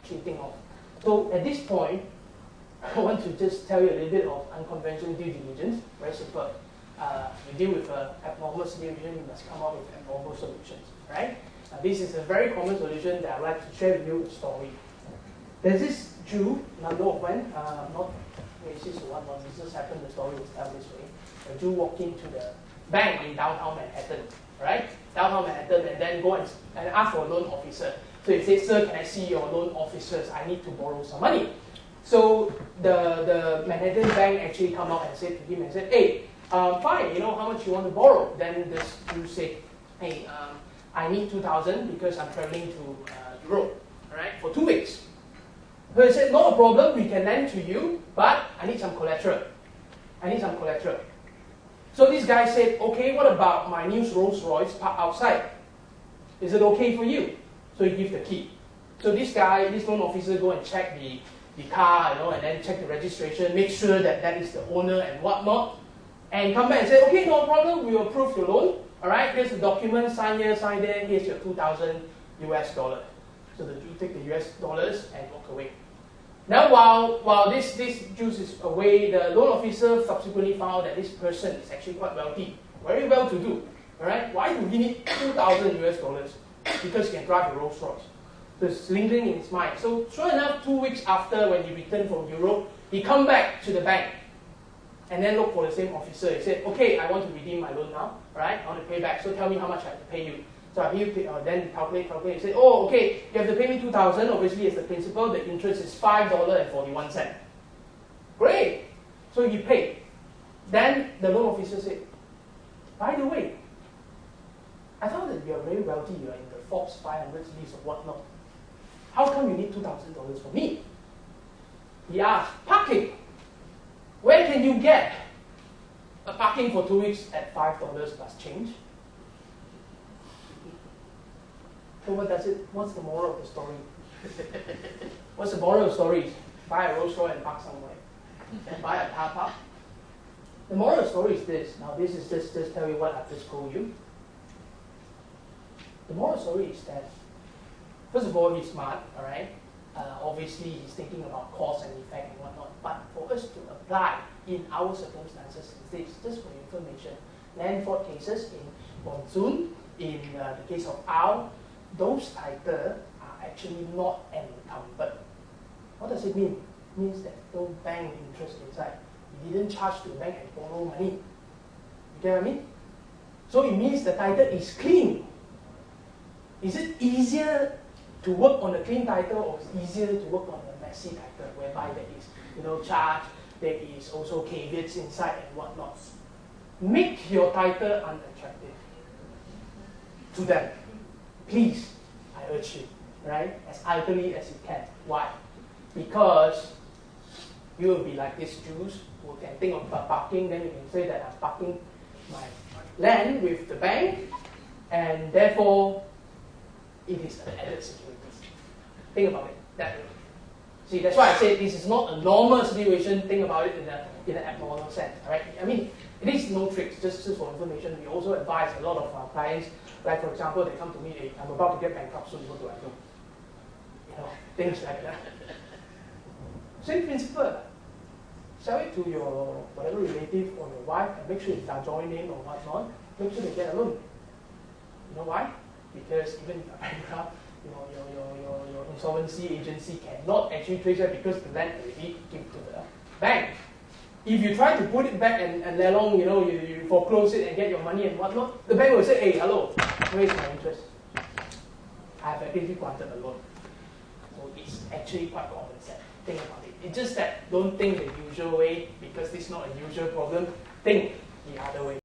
actually think of. So at this point, I want to just tell you a little bit of unconventional due diligence. Very simple. You deal with an abnormal situation, you must come up with abnormal solutions, right? This is a very common solution that I'd like to share with you a story. There's this Jew, now know of when, not racist or whatnot, this just happened, the story was told this way. A Jew walked into the bank in downtown Manhattan, right? Downtown Manhattan, and then go and ask for a loan officer. So he said, "Sir, can I see your loan officers? I need to borrow some money." So the Manhattan bank actually come out and said to him and said, "Hey, fine, you know how much you want to borrow?" Then this Jew said, "Hey, I need 2,000 because I'm traveling to Europe, all right, for 2 weeks." So he said, "No problem, we can lend to you, but I need some collateral. I need some collateral." So this guy said, "Okay, what about my new Rolls Royce parked outside? Is it okay for you?" So he gives the key. So this guy, this loan officer, go and check the car, you know, and then check the registration, make sure that that is the owner and whatnot, and come back and say, "Okay, no problem, we will approve your loan. All right, here's the document, sign here, sign there, here's your 2,000 US dollars. So the Jew take the US dollars and walk away. Now, while this Jew is away, the loan officer subsequently found that this person is actually quite wealthy, very well to do. All right, why do he need 2,000 US dollars? Because he can drive a Rolls Royce. So it's lingering in his mind. So sure enough, 2 weeks after, when he returned from Europe, he come back to the bank and then look for the same officer. He said, "Okay, I want to redeem my loan now. All right, I want to pay back. So tell me how much I have to pay you." So I pay you, then calculate. He said, "Oh, okay, you have to pay me 2,000. Obviously, as the principal, the interest is $5.41. Great. So he paid. Then the loan officer said, "By the way, I thought that you are very wealthy. You are in the Forbes 500 list or whatnot. How come you need $2,000 from me?" He asked, "Parking. Where can you get a parking for 2 weeks at $5 plus change?" So what's the moral of the story? What's the moral of the story? Buy a Rolls Royce and park somewhere. And buy a car park. The moral of the story is this. Now this is just tell you what I've just told you. The moral of the story is that, first of all, he's smart, all right? Obviously, he's thinking about cause and effect and whatnot. But for us to apply in our circumstances, this, just for information, land fraud cases in monsoon, in the case of Ao, those titles are actually not encumbered. What does it mean? It means that no bank interest inside. You didn't charge to the bank and borrow money. You get what I mean? So it means the title is clean. Is it easier to work on a clean title, or is it easier to work on a messy title whereby there is, charge, there is also caveats inside and whatnot? Make your title unattractive to them. Please, I urge you, right? As ugly as you can. Why? Because you will be like these Jews who can think of parking, then you can say that I'm parking my land with the bank, and therefore it is an added security. Think about it that way. See, that's why I say this is not a normal situation. Think about it in an abnormal sense. All right? I mean, it is no tricks. Just for information, we also advise a lot of our clients. Like for example, they come to me, "Hey, I'm about to get bankrupt soon. What do I do?" Things like that. Same principle. Sell it to your whatever relative or your wife, and make sure it's their joint name or whatnot. Make sure they get a loan. You know why? Because even if you're bankrupt, your insolvency agency cannot actually trace that because the land already given to the bank. If you try to put it back and along, you foreclose it and get your money and whatnot, the bank will say, "Hey, hello, where is my interest? I have actually granted a loan." So it's actually quite common sense. Think about it. It's just that don't think the usual way, because this is not a usual problem. Think the other way.